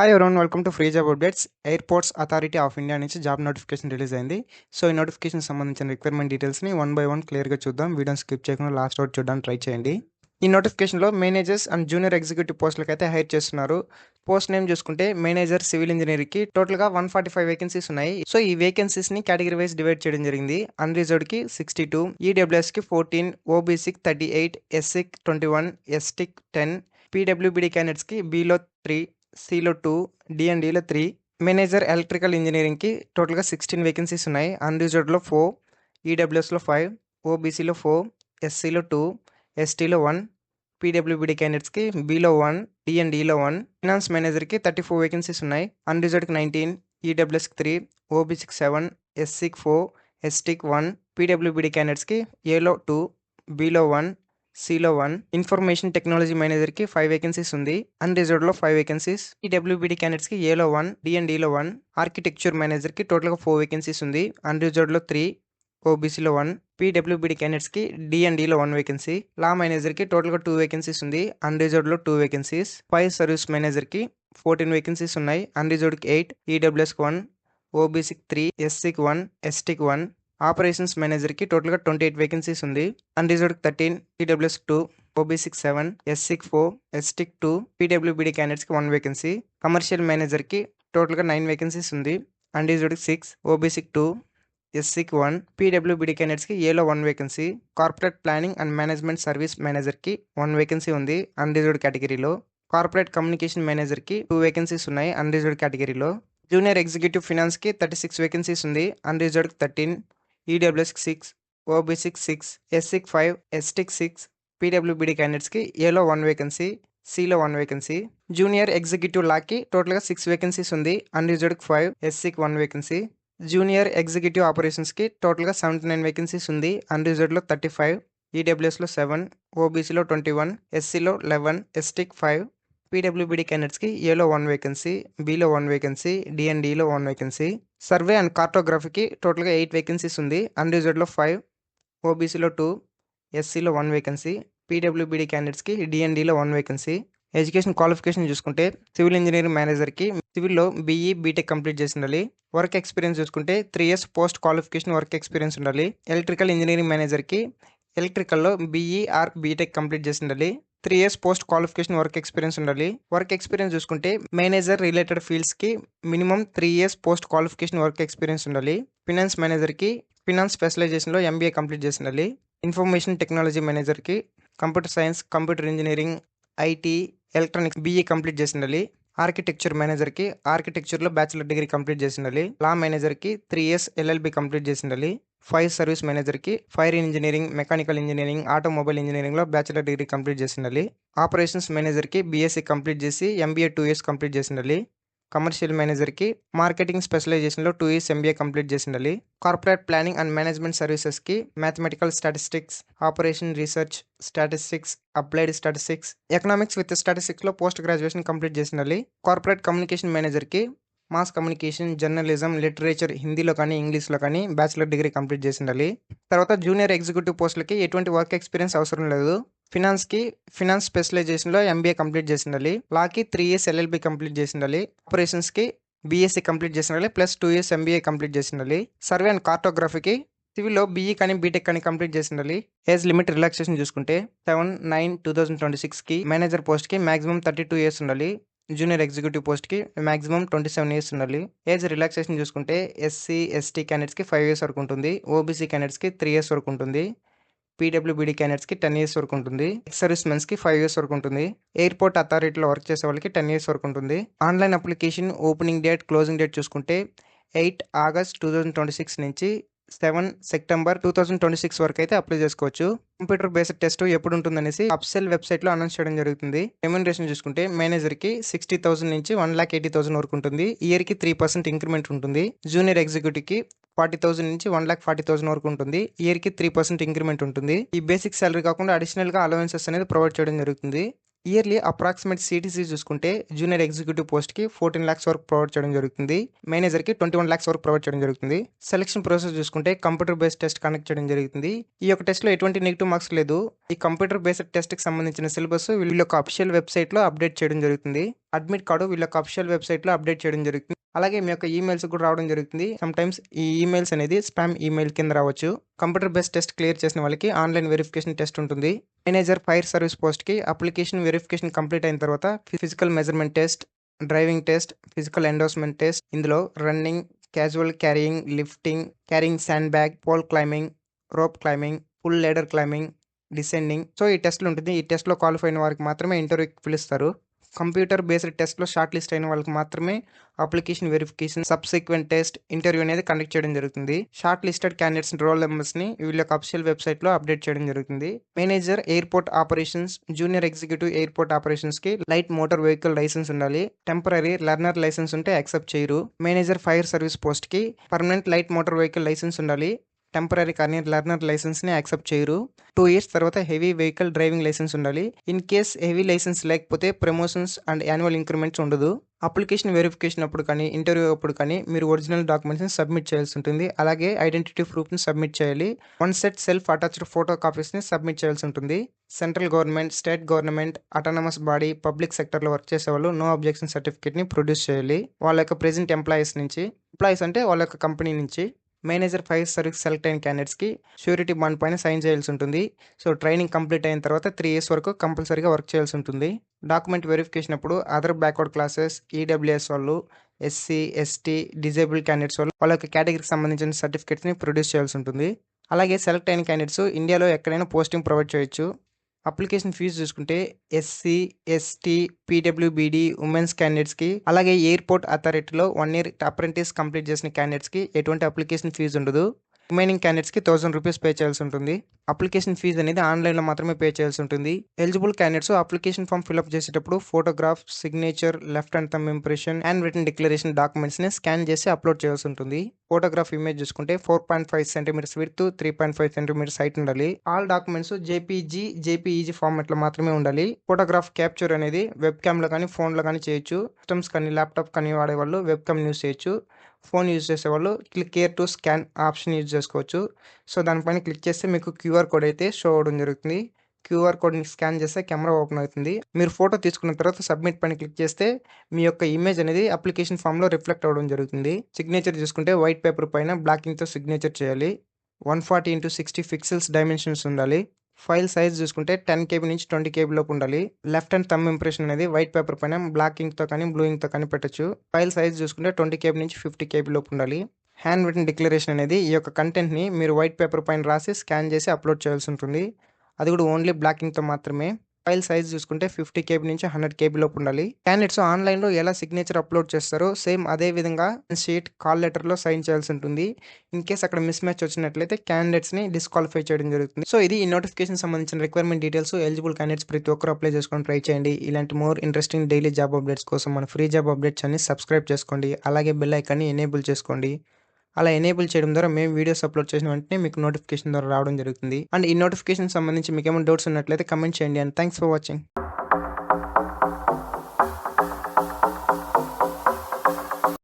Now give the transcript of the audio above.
Hi everyone, welcome to free job updates. Airports authority of India నుంచి job notification release అయింది. So ఈ notification సంబంధించిన requirement డీటెయిల్స్ని one by one క్లియర్గా చూద్దాం. వీడియోని స్కిప్ చేయకుండా లాస్ట్ వరకు చూడడానికి ట్రై చేయండి. ఈ నోటిఫికేషన్లో మేనేజర్స్ అండ్ జూనియర్ ఎగ్జిక్యూటివ్ పోస్టులకు అయితే హైర్ చేస్తున్నారు. పోస్ట్ నేమ్ చూసుకుంటే మేనేజర్ సివిల్ ఇంజనీరింగ్కి టోటల్గా 145 వేకెన్సీస్ ఉన్నాయి. సో ఈ వేకెన్సీస్ని కేటగిరీ వైజ్ డివైడ్ చేయడం జరిగింది. అన్రిజర్వ్డ్కి 62, ఈడబ్ల్యూఎస్కి 14, ఓబీసీకి 38, ఎస్సీకి 21, ఎస్టీకి 10, పీడబ్ల్యూబీడీ క్యాండిడేట్స్కి బీలో 3, సిలో 2, డిఎన్డీలో 3. మేనేజర్ ఎలక్ట్రికల్ ఇంజనీరింగ్కి టోటల్గా 16 వేకెన్సీస్ ఉన్నాయి. అన్రిజర్వ్డ్లో 4, ఈడబ్ల్యూఎస్లో 5, ఓబీసీలో 4, ఎస్సీలో 2, ఎస్టీలో 1, పీడబ్ల్యూబీడీ క్యాండిడేట్స్కి బీలో 1, డిఎన్డీలో 1. ఫినాన్స్ మేనేజర్కి 34 వేకెన్సీస్ ఉన్నాయి. అన్రిజర్వ్డ్కి 19, ఈడబ్ల్యూఎస్కి 3, ఓబీసీకి 7, ఎస్సీకి 4, ఎస్టీకి 1, పీడబ్ల్యూబీడీ క్యాండిడేట్స్కి ఏలో 2, బీలో 1, సిలో 1. ఇన్ఫర్మేషన్ టెక్నాలజీ మేనేజర్కి 5 వేకెన్సీస్ ఉంది. అన్రిజర్వ్డ్లో 5 వేకెన్సీస్. ఈడబ్ల్యూబీడీ క్యాండిడేట్స్కి ఏలో 1, డిఎన్డీలో 1. ఆర్కిటెక్చర్ మేనేజర్కి టోటల్గా 4 వేకెన్సీస్ ఉంది. అన్రిజర్వ్డ్లో 3, ఓబీసీలో 1, పీడబ్ల్యూబీడీ క్యాండిడేట్స్కి డిఎన్డీలో 1 వేకెన్సీ. లా మేనేజర్కి టోటల్గా 2 వేకెన్సీస్ ఉంది. అన్రిజర్వ్డ్లో 2 వేకెన్సీస్. ఫైర్ సర్వీస్ మేనేజర్కి 14 వేకెన్సీస్ ఉన్నాయి. అన్రిజర్వ్డ్కి 8, ఈడబ్ల్యూఎస్కి 1, ఓబీసీకి 3, ఎస్సీకి 1, ఎస్టీకి 1. ఆపరేషన్స్ మేనేజర్కి టోటల్గా 28 వేకెన్సీస్ ఉంది. అన్రిజర్వ్డ్కి 13, ఈడబ్ల్యూఎస్కి 2, ఓబీసీకి 7, ఎస్సీకి 4, ఎస్టీకి 2, పీడబ్ల్యూబీడీ క్యాండిడేట్స్కి 1 వేకెన్సీ. కమర్షియల్ మేనేజర్కి టోటల్గా 9 వేకెన్సీస్ ఉంది. అన్రిజర్వ్డ్కి 6, ఓబీసీకి 2, ఎస్సీకి 1, పీడబ్ల్యూబీడీ క్యాండిడేట్స్కి ఏలో 1 vacancy. Corporate planning and management service మేనేజర్కి 1 వేకెన్సీ ఉంది అన్రిజర్వ్డ్ కేటగిరీలో. కార్పొరేట్ కమ్యూనికేషన్ మేనేజర్కి 2 వేకెన్సీస్ ఉన్నాయి అన్రిజర్వ్డ్ కేటగిరీలో. జూనియర్ ఎగ్జిక్యూటివ్ ఫినాన్స్కి 36 వేకెన్సీస్ ఉంది. అన్రిజర్వ్డ్కి 13, ఈడబ్ల్యూఎస్కి 6, ఓబీసీకి 6, ఎస్సీకి 5, ఎస్టీకి 6, పీడబ్ల్యూబీడీ క్యాండిడేట్స్కి ఏలో 1 వేకెన్సీ, సిలో 1 వేకెన్సీ. జూనియర్ ఎగ్జిక్యూటివ్ లాకి టోటల్గా 6 వేకెన్సీస్ ఉంది. అన్రిజర్వ్డ్కి 5, ఎస్సీకి 1 వేకెన్సీ. జూనియర్ ఎగ్జిక్యూటివ్ ఆపరేషన్స్కి టోటల్గా 79 వేకెన్సీస్ ఉంది. అన్రిజర్వ్డ్లో 35, ఈడబ్ల్యూఎస్లో 7, ఓబీసీలో 21, ఎస్సీలో 11, ఎస్టీకి 5, పీడబ్ల్యూబీడీ క్యాండిడేట్స్కి ఏలో 1 వేకెన్సీ, బీలో 1 వేకెన్సీ, డిఎన్డీలో 1 వేకెన్సీ. సర్వే అండ్ కార్టోగ్రఫీకి టోటల్గా 8 వేకెన్సీస్ ఉంది. అన్రిజర్వ్డ్లో 5, ఓబీసీలో 2, ఎస్సీలో 1 వేకెన్సీ, పీడబ్ల్యూబీడీ క్యాండిడేట్స్కి డిఎన్డీలో 1 వేకెన్సీ. ఎడ్యుకేషన్ క్వాలిఫికేషన్ చూసుకుంటే సివిల్ ఇంజనీరింగ్ మేనేజర్కి సివిల్లో బీఈ బీటెక్ కంప్లీట్ చేసి ఉండాలి. వర్క్ ఎక్స్పీరియన్స్ చూసుకుంటే 3 years post qualification work experience ఉండాలి. ఎలక్ట్రికల్ ఇంజనీరింగ్ మేనేజర్కి ఎలక్ట్రికల్లో బీఈ ఆర్ బీటెక్ కంప్లీట్ చేసి ఉండాలి. 3 years post qualification work experience ఉండాలి. వర్క్ ఎక్స్పీరియన్స్ చూసుకుంటే మేనేజర్ రిలేటెడ్ ఫీల్డ్స్కి minimum 3 years post qualification work experience ఉండాలి. ఫినాన్స్ మేనేజర్కి ఫినాన్స్ స్పెషలైజేషన్లో ఎంబీఏ కంప్లీట్ చేసి ఉండాలి. ఇన్ఫర్మేషన్ టెక్నాలజీ మేనేజర్కి computer science, computer engineering, IT, electronics BE complete చేసి ఉండాలి. ఆర్కిటెక్చర్ మేనేజర్కి ఆర్కిటెక్చర్లో బ్యాచిలర్ డిగ్రీ కంప్లీట్ చేసి ఉండాలి. లా మేనేజర్కి 3 years ఎల్ఎల్బి కంప్లీట్ చేసి ఉండాలి. ఫైర్ సర్వీస్ మేనేజర్కి fire engineering, mechanical engineering, automobile ఇంజనీరింగ్లో బ్యాచిలర్ డిగ్రీ కంప్లీట్ చేసి ఉండాలి. ఆపరేషన్స్ మేనేజర్కి బీఎస్సీ కంప్లీట్ చేసి ఎంబీఏ 2 years కంప్లీట్ చేసి ఉండాలి. కమర్షియల్ మేనేజర్కి మార్కెటింగ్ స్పెషలైజేషన్లో 2 years ఎంబీఏ కంప్లీట్ చేసి ఉండాలి. కార్పొరేట్ ప్లానింగ్ అండ్ మేనేజ్మెంట్ సర్వీసెస్కి mathematical statistics, operation research statistics, applied statistics, economics with స్టాటిస్టిక్స్లో పోస్ట్ గ్రాడ్యుయేషన్ కంప్లీట్ చేసి ఉండాలి. కార్పొరేట్ కమ్యూనికేషన్ మేనేజర్కి మాస్ కమ్యూనికేషన్, జర్నలిజం, లిటరేచర్ హిందీలో కానీ ఇంగ్లీష్లో కానీ బ్యాచిలర్ డిగ్రీ కంప్లీట్ చేసి ఉండాలి. తర్వాత జూనియర్ ఎగ్జిక్యూటివ్ పోస్టులకి ఎటువంటి వర్క్ ఎక్స్పీరియన్స్ అవసరం లేదు. ఫినాన్స్కి ఫినాన్స్ స్పెషలైజేషన్లో ఎంబీఏ కంప్లీట్ చేసి ఉండాలి. లాకి 3 years ఎల్ఎల్బి కంప్లీట్ చేసి ఉండాలి. ఆపరేషన్స్కి బీఎస్సీ కంప్లీట్ చేసి ఉండాలి ప్లస్ 2 years ఎంబీఏ కంప్లీట్ చేసి ఉండాలి. సర్వే అండ్ కార్టోగ్రఫీకి సివిల్లో బీఈ కానీ బీటెక్ కానీ కంప్లీట్ చేసి ఉండాలి. ఏజ్ లిమిట్ రిలాక్సేషన్ చూసుకుంటే 7/9/2026కి మేనేజర్ పోస్ట్కి మాక్సిమం 32 years ఉండాలి. జూనియర్ ఎగ్జిక్యూటివ్ పోస్ట్కి మాక్సిమం 27 years ఉండాలి. ఏజ్ రిలాక్సేషన్ చూసుకుంటే ఎస్సీ, ఎస్టీ క్యాండిడేట్స్కి 5 years వరకు ఉంటుంది. ఓబీసీ క్యాండిడేట్స్కి 3 years వరకు ఉంటుంది. పీడబ్ల్యూబీడీ క్యాండిడేట్స్కి 10 years వరకు ఉంటుంది. ఎక్స్ సర్వీస్ మెన్స్కి 5 years వరకు ఉంటుంది. ఎయిర్పోర్ట్ అథారిటీలో వర్క్ చేసే వాళ్ళకి 10 years వరకు ఉంటుంది. Online application opening date, closing date చూసుకుంటే 8 August 2026 నుంచి 7 September 2026 వరకు అయితే అప్లై చేసుకోవచ్చు. కంప్యూటర్ బేస్డ్ టెస్ట్ ఎప్పుడు ఉంటుందనేసి అప్సెల్ వెబ్సైట్లో అనౌన్స్ చేయడం జరుగుతుంది. రెమ్యూనరేషన్ చూసుకుంటే మేనేజర్కి 60,000 నుంచి 1,80,000 వరకు ఉంటుంది. ఇయర్కి 3% ఇంక్రిమెంట్ ఉంటుంది. జూనియర్ ఎగ్జిక్యూటివ్కి 40,000 నుంచి 1,40,000 వరకు ఉంటుంది. ఇయర్కి 3% ఇంక్రిమెంట్ ఉంటుంది. ఈ బేసిక్ సాలరీ కాకుండా అడిషనల్గా అలవెన్సెస్ అనేది ప్రొవైడ్ చేయడం జరుగుతుంది. ఇయర్లీ అప్రాక్సిమేట్ సిటీసీ చూసుకుంటే జూనియర్ ఎగ్జిక్యూటివ్ పోస్ట్కి 14 lakhs వరకు ప్రొవైడ్ చేయడం జరుగుతుంది. మేనేజర్కి 21 lakhs వరకు ప్రొవైడ్ చేయడం జరుగుతుంది. సెలక్షన్ ప్రాసెస్ చూసుకుంటే కంప్యూటర్ బేస్డ్ టెస్ట్ కండక్ట్ చేయడం జరుగుతుంది. ఈ యొక్క టెస్ట్లో ఎటువంటి నెగిటివ్ మార్క్స్ లేదు. ఈ కంప్యూటర్ బేస్డ్ టెస్ట్కి సంబంధించిన సిలబస్ వీళ్ళ యొక్క అఫీషియల్ వెబ్సైట్లో అప్డేట్ చేయడం జరుగుతుంది. అడ్మిట్ కార్డు వీళ్ళ యొక్క అఫీషియల్ వెబ్‌సైట్‌లో అప్డేట్ చేయడం జరుగుతుంది. అలాగే మీ యొక్క ఈమెయిల్స్ కూడా రావడం జరుగుతుంది. సమ్‌టైమ్స్ ఈ ఈమెయిల్స్ అనేది స్పామ్ ఈమెయిల్ కింద రావచ్చు. కంప్యూటర్ బేస్డ్ టెస్ట్ క్లియర్ చేసిన వాళ్ళకి ఆన్‌లైన్ వెరిఫికేషన్ టెస్ట్ ఉంటుంది. మేనేజర్ ఫైర్ సర్వీస్ పోస్ట్‌కి అప్లికేషన్ వెరిఫికేషన్ కంప్లీట్ అయిన తర్వాత physical measurement test, driving test, physical endorsement test, ఇందులో running, casual carrying, lifting, carrying sand bag, pole climbing, rope climbing, pull ladder climbing, descending. So, ఈ టెస్ట్‌లు ఉంటుంది. ఈ టెస్ట్‌లో క్వాలిఫై అయిన వారికి మాత్రమే ఇంటర్వ్యూకి పిలుస్తారు. కంప్యూటర్ బేస్డ్ టెస్ట్‌లో షార్ట్ లిస్ట్ అయిన వాళ్ళకి మాత్రమే application verification, subsequent test, interview అనేది కండక్ట్ చేయడం జరుగుతుంది. షార్ట్ లిస్టెడ్ క్యాండిడేట్స్ రోల్ నంబర్స్‌ని వీళ్ళ యొక్క అఫీషియల్ వెబ్‌సైట్‌లో అప్డేట్ చేయడం జరుగుతుంది. Manager airport operations, junior executive airport ఆపరేషన్స్‌కి లైట్ మోటార్ వెహికల్ లైసెన్స్ ఉండాలి. టెంపరరీ లెర్నర్ లైసెన్స్ ఉంటే యాక్సెప్ట్ చేయరు. మేనేజర్ ఫైర్ సర్వీస్ పోస్ట్‌కి permanent light motor vehicle licence ఉండాలి. టెంపరరీ కానీ లెర్నర్ లైసెన్స్‌ని యాక్సెప్ట్ చేయరు. 2 ఇయర్స్ తర్వాత హెవీ వెహికల్ డ్రైవింగ్ లైసెన్స్ ఉండాలి. ఇన్ కేస్ హెవీ లైసెన్స్ లేకపోతే ప్రమోషన్స్ అండ్ యాన్యువల్ ఇంక్రిమెంట్స్ ఉండదు. అప్లికేషన్ వెరిఫికేషన్ అప్పుడు కానీ, ఇంటర్వ్యూ అప్పుడు కానీ మీరు ఒరిజినల్ డాక్యుమెంట్స్‌ని సబ్మిట్ చేయాల్సి ఉంటుంది. అలాగే ఐడెంటిటీ ప్రూఫ్‌ని సబ్మిట్ చేయాలి. 1 సెట్ సెల్ఫ్ అటాచ్డ్ ఫోటో కాపీస్‌ని సబ్మిట్ చేయాల్సి ఉంటుంది. Central government, state government, autonomous body, public సెక్టర్‌లో వర్క్ చేసేవాళ్ళు నో అబ్జెక్షన్ సర్టిఫికేట్‌ని ప్రొడ్యూస్ చేయాలి. వాళ్ళ యొక్క ప్రెజెంట్ ఎంప్లాయీస్ నుంచి. ఎంప్లాయీస్ అంటే వాళ్ళ యొక్క కంపెనీ నుంచి. మేనేజర్ ఫైర్ సర్వీస్ సెలెక్ట్ అయిన క్యాండిడేట్స్‌కి ష్యూరిటీ బాండ్ పైన సైన్ చేయాల్సి ఉంటుంది. సో, ట్రైనింగ్ కంప్లీట్ అయిన తర్వాత 3 ఇయర్స్ వరకు కంపల్సరీగా వర్క్ చేయాల్సి ఉంటుంది. డాక్యుమెంట్ వెరిఫికేషన్ అప్పుడు అదర్ బ్యాక్వర్డ్ క్లాసెస్, ఈడబ్ల్యూఎస్ వాళ్ళు, ఎస్సీ, ఎస్టీ, డిజేబుల్డ్ క్యాండిడేట్స్ వాళ్ళ యొక్క కేటగిరీకి సంబంధించిన సర్టిఫికేట్స్‌ని ప్రొడ్యూస్ చేయాల్సి ఉంటుంది. అలాగే సెలెక్ట్ అయిన క్యాండిడేట్స్ ఇండియాలో ఎక్కడైనా పోస్టింగ్ ప్రొవైడ్ చేయొచ్చు. అప్లికేషన్ ఫీజు చూసుకుంటే ఎస్సీ, ఎస్టీ, పీడబ్ల్యూబీడీ ఉమెన్స్ క్యాండిడేట్స్‌కి అలాగే ఎయిర్‌పోర్ట్ అథారిటీలో 1 ఇయర్ అప్రెంటిస్ కంప్లీట్ చేసిన క్యాండిడేట్స్‌కి ఎటువంటి అప్లికేషన్ ఫీజు ఉండదు. రిమైనింగ్ క్యాండిడేట్స్‌కి ₹1000 పే చేయాల్సి ఉంటుంది. అప్లికేషన్ ఫీజు అనేది ఆన్‌లైన్‌లో మాత్రమే పే చేయాల్సి ఉంటుంది. Eligible candidates application form fill up చేసేటప్పుడు photograph, signature, left and thumb impression, hand written declaration డాక్యుమెంట్స్‌ని స్కాన్ చేసి అప్లోడ్ చేయాల్సి ఉంటుంది. ఫోటోగ్రాఫ్ ఇమేజ్ చూసుకుంటే 4.5 సెంటీమీటర్స్ విడ్త్, 3.5 సెంటీమీటర్స్ హైట్ ఉండాలి. ఆల్ డాక్యుమెంట్స్ జేపీఈజీ ఫార్మాట్‌లో మాత్రమే ఉండాలి. ఫోటోగ్రాఫ్ క్యాప్చర్ అనేది వెబ్ క్యామ్‌లో కానీ, ఫోన్‌లో కానీ చేయొచ్చు. సిస్టమ్స్ కానీ, ల్యాప్‌టాప్ కానీ వాడేవాళ్ళు వెబ్ క్యామ్ యూజ్ చేయొచ్చు. ఫోన్ యూజ్ చేసేవాళ్ళు click here to scan option use చేసుకోవచ్చు. సో, దానిపైన క్లిక్ చేస్తే మీకు క్యూఆర్ కోడ్ అయితే షో అవ్వడం జరుగుతుంది. క్యూఆర్ కోడ్‌ని స్కాన్ చేస్తే కెమెరా ఓపెన్ అవుతుంది. మీరు ఫోటో తీసుకున్న తర్వాత సబ్మిట్ పైన క్లిక్ చేస్తే మీ యొక్క ఇమేజ్ అనేది అప్లికేషన్ ఫామ్‌లో రిఫ్లెక్ట్ అవ్వడం జరుగుతుంది. సిగ్నేచర్ చూసుకుంటే వైట్ పేపర్ పైన బ్లాక్ ఇంక్‌తో సిగ్నేచర్ చేయాలి. 140x60 పిక్సెల్స్ డైమెన్షన్స్ ఉండాలి. ఫైల్ సైజ్ చూసుకుంటే 10 కేబీ నుంచి 20 కేబీ లోపు ఉండాలి. లెఫ్ట్ అండ్ థంబ్ ఇంప్రెషన్ అనేది వైట్ పేపర్ పైన బ్లాక్ ఇంక్‌తో కానీ, బ్లూ ఇంక్‌తో కానీ పెట్టొచ్చు. ఫైల్ సైజ్ చూసుకుంటే 20 కేబీ నుంచి 50 కేబీ లోపు ఉండాలి. హ్యాండ్ రిటెన్ డిక్లరేషన్ అనేది ఈ యొక్క కంటెంట్‌ని మీరు వైట్ పేపర్ పైన రాసి స్కాన్ చేసి అప్లోడ్ చేయాల్సి ఉంటుంది. అది కూడా ఓన్లీ బ్లాక్ ఇంక్‌తో మాత్రమే. ఫైల్ సైజ్ చూసుకుంటే 50 కేబీ నుంచి 100 కేబీ లోపు ఉండాలి. క్యాండిడేట్స్ ఆన్‌లైన్‌లో ఎలా సిగ్నేచర్ అప్లోడ్ చేస్తారో సేమ్ అదే విధంగా షీట్, కాల్ లెటర్‌లో సైన్ చేయాల్సి ఉంటుంది. ఇన్ కేస్ అక్కడ మిస్ మ్యాచ్ వచ్చినట్లయితే క్యాండిడేట్స్‌ని డిస్‌క్వాలిఫై చేయడం జరుగుతుంది. సో, ఇది ఈ నోటిఫికేషన్ సంబంధించిన రిక్వైర్మెంట్ డీటెయిల్స్. ఎలిజిబుల్ క్యాండిడేట్స్ ప్రతి ఒక్కరు అప్లై చేసుకొని ట్రై చేయండి. ఇలాంటి more interesting daily job updates కోసం మన ఫ్రీ జాబ్ అప్డేట్స్ అన్ని సబ్స్క్రైబ్ చేసుకోండి. అలాగే బెల్ ఐకాన్‌ని ఎనేబుల్ చేసుకోండి. అలా ఎనేబుల్ చేయడం ద్వారా మేము వీడియోస్ అప్లోడ్ చేసిన వెంటనే మీకు నోటిఫికేషన్ ద్వారా రావడం జరుగుతుంది. అండ్ ఈ నోటిఫికేషన్ సంబంధించి మీకేమైనా డౌట్స్ ఉన్నట్లయితే కమెంట్ చేయండి. And thanks for watching.